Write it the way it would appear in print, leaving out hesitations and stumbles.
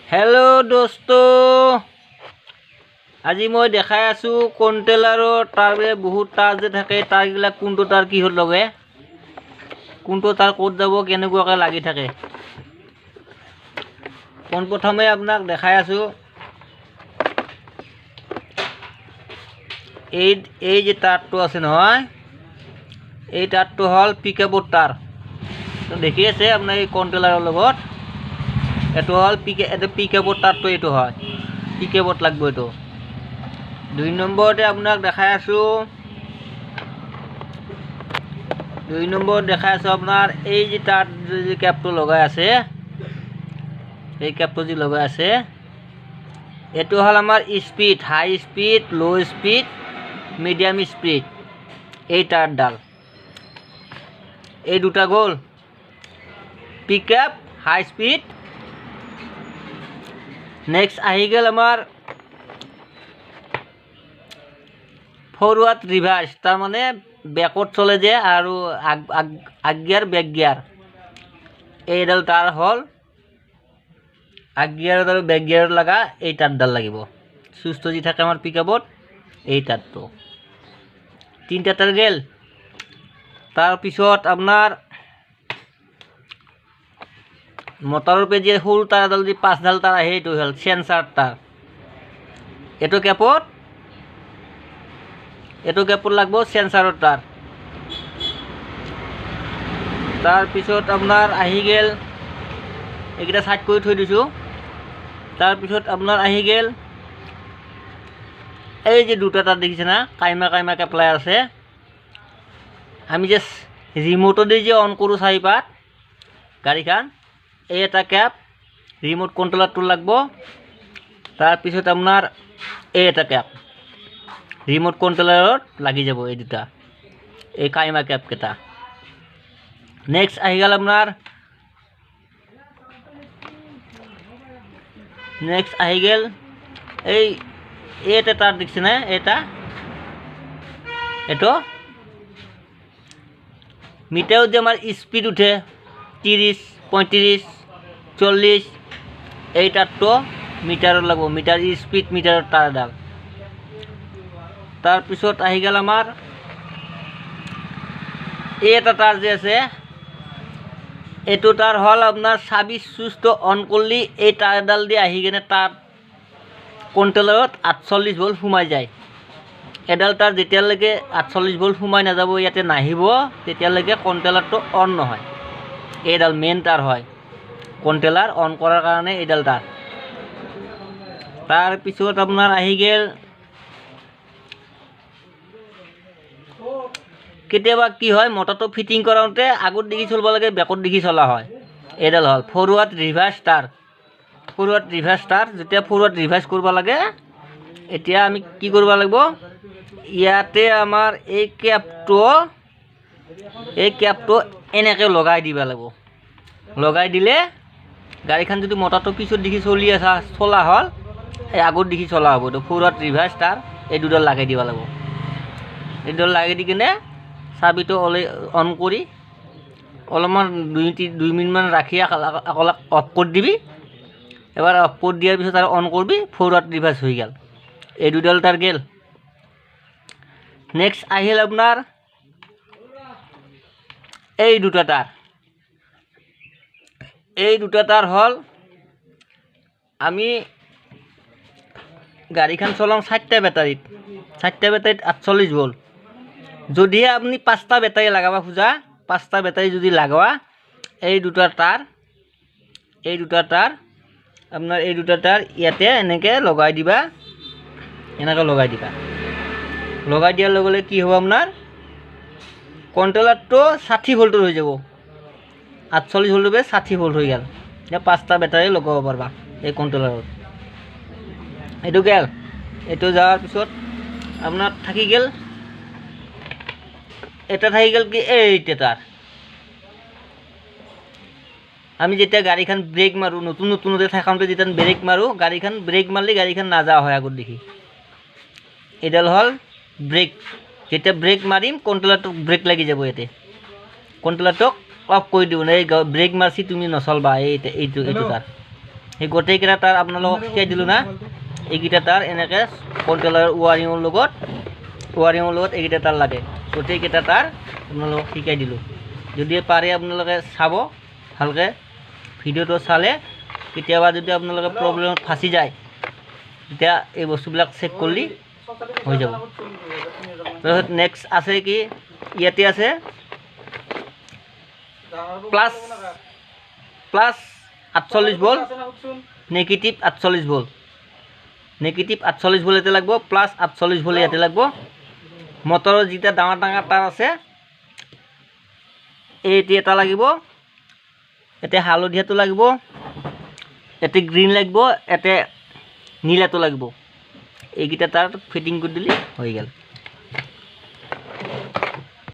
hello दोस्तों আজি মই দেখাই আছো কন্ট্ৰোলাৰৰ তাৰ বহুত তাৰ যে থাকে তাৰগুলা কোনটো তাৰ কি হল লগে কোনটো তাৰ কোড যাব কেনেকুৱাকে লাগি থাকে কোন প্ৰথমে আপোনাক দেখাই আছো এই যে তাৰটো আছে নহয় এই তাৰটো হল পিকআপৰ তাৰ তো দেখি আছে আপোনাৰ এই কন্ট্ৰোলাৰৰ লগত এটো হল পিকআপৰ তাৰটো এটো হয় পিকআপত লাগব এটো 2 নম্বৰতে আপোনাক দেখাই আছো 2 নম্বৰ দেখাই আছো আপোনাৰ এই যে তার যে ক্যাপটো লগাই আছে এই ক্যাপটো যে লগাই আছে এটো হল আমাৰ speed high speed low speed medium speed এই তাৰডাল এই দুটা গল পিকআপ হাই স্পিড নেক্সট আহি গেল আমাৰ ফরওয়ার্ড রিভার্স তার মানে ব্যাকওয়ার্ড চলে যে আর আগ গিয়ার ব্যাক গিয়ার এইডাল তার হল আগ গিয়ার আর ব্যাক গিয়ার লাগা এই তারডাল লাগিব সুস্থ জি থাকে আমার পিকআপত এই তারটো তিনটা তার গেল তার পিছত আপনার মোটৰৰ পে যে সৰু তাৰডাল যে 5 ডাল তাৰ আহে এইটো হল সেন্সৰ তাৰ এটো ক্যাপত এটো ক্যাপত লাগবো সেন্সৰৰ তার পিছত আপনার আহি গেল এইটা সাইড করে থৈ দিছো তার পিছত আপনার আহি গেল এই যে দুটা তার দেখিছে না কাইমা কাইমা কেপলাই আছে আমি যে রিমোট দিয়ে যে অন করু চাইপাত গাড়িখান এই এটা ক্যাপ রিমোট কন্ট্রোলারটো লাগবো তার পিছত আপনার এই এটা ক্যাপ রিমোট কন্ট্রোলারত লাগি যাব এই দুটা এই কাইমা ক্যাপ কেটা নেক্সট আহি গেল আপনার নেক্সট আহি গেল এই এটা তার দেখছেন না এটা এটো মিটার যে আমার স্পিড উঠে 30 35 40 এই তারটো মিটারত লাগবো মিটার স্পিড মিটারত তার ডাল তার পিছত আহি গেল আমার এটা তার যে আছে এটো তার হল আপনার 26 সুইচ অন করলি এই তারডাল দিয়ে আহি কেনে তার কন্ট্রোলারত 48 ভোল্ট সোমাই যায় এডাল তার যেতিয়ালৈকে 48 ভোল্ট সোমাই না যাব ইয়াতে নাহিব তেতিয়ালৈকে কন্ট্রোলারটো অন নহয় এইডাল মেইন তার হয় কন্ট্রোলার অন করার কারণে এইডাল তার পিছত আপনার আহি গেল কেতিয়াবা কি হয় মোটরটো ফিটিং কৰাওঁতে আগত দিগি চলব লাগে ব্যাকত দিগি চলা হয় এডাল হল ফরওয়ার্ড রিভার্স তার যেতিয়া ফরওয়ার্ড রিভার্স করব লাগে এতিয়া আমি কি করব লাগব ইয়াতে আমার এই ক্যাপটো এনেকে লগাই দিবা লাগব লগাই দিলে গাড়িখান যদি মোটরটো পিছত দিগি চলা হল এই আগত দিগি চলা হব তো ফরওয়ার্ড রিভার্স তার এই দুডাল লাগাই দিবা লাগব এই দুডাল লাগাই দি কিনে চাবিটো অন কৰি অলপমান 2 মিনিটমান ৰাখি আকল অফ কৰি দিবি এবাৰ অফ কৰি দিয়াৰ পিছত আৰু অন কৰবি ফৰৱাৰ্ড ৰিভাৰ্স হৈ গেল এই দুডাল তার গেল নেক্সট আহিল আপনার এই দুটা তার হল আমি গাড়িখান চলাম 4টা বেটারিত 48 ভোল্ট যদি আপনি 5টা বেটারি লাগাবা খোঁজা 5টা বেটারি যদি লাগাবা এই দুটা তার আপনার এই দুটা তার ইয়াতে এনেকে লগাই দিবা লগাই দিয়ার লগে কি হব আপনার কন্ট্রোলারটো 60 ভোল্টৰ হৈ যাব 48 ভোল্ট হবে 60 ভোল্ট হয়ে গেল এটা 5টা বেটারি লগাব পারবা এই কন্ট্রোলারত এইটো গেল এইটো যাওয়ার পিছত আপনার থাকি গেল এটা থাকি গেল কি এইটা তার আমি যেতিয়া গাড়িখান ব্রেক মারু নতুনতে থাকাতে যেতিয়া ব্রেক মারু গাড়িখান ব্রেক মারলে গাড়িখান না যাওয়া হয় আগত দেখি এডাল হল ব্রেক যেতিয়া ব্রেক মারিম কন্ট্রোলারটো ব্রেক লাগি যাব এতে কন্ট্রোলারটো অফ করে দিব না ব্রেক মারছি তুমি নচলবা এইটো তার সেই গোটেইকেইটা তাৰ আপোনালোকক শিকাই দিলোঁ না এইকেইটা তাৰ এনেকৈ কণ্ট্ৰলাৰ ৱাৰিঙৰ লগত এইকেইটা তাৰ লাগে গোটেইকেইটা তাৰ আপোনালোকক শিকাই দিলোঁ যদি পাৰে আপোনালোকে চাব ভালকৈ ভিডিঅ'টো চালে কেতিয়াবা যদি আপোনালোকে প্ৰব্লেমত ফাঁচি যায় তেতিয়া এই বস্তুবিলাক চেক কৰিলে হৈ যাব তাৰপিছত নেক্সট আছে কি ইয়াতে আছে প্লাছ 48 ভোল্ট নেগেটিভ 48 ভোল্ট ইয়াতে লাগব প্লাছ 48 ভোল্ট ইয়াতে লাগব মটৰৰ যিটা ডাঙৰ তাৰ আছে এইটি এটা লাগিব এতে হালধীয়াটো লাগিব এতে গ্ৰীণ লাগিব এতে নীলাটো লাগিব এইকেইটা তাৰ ফিটিং কৰি দিলে হৈ গেল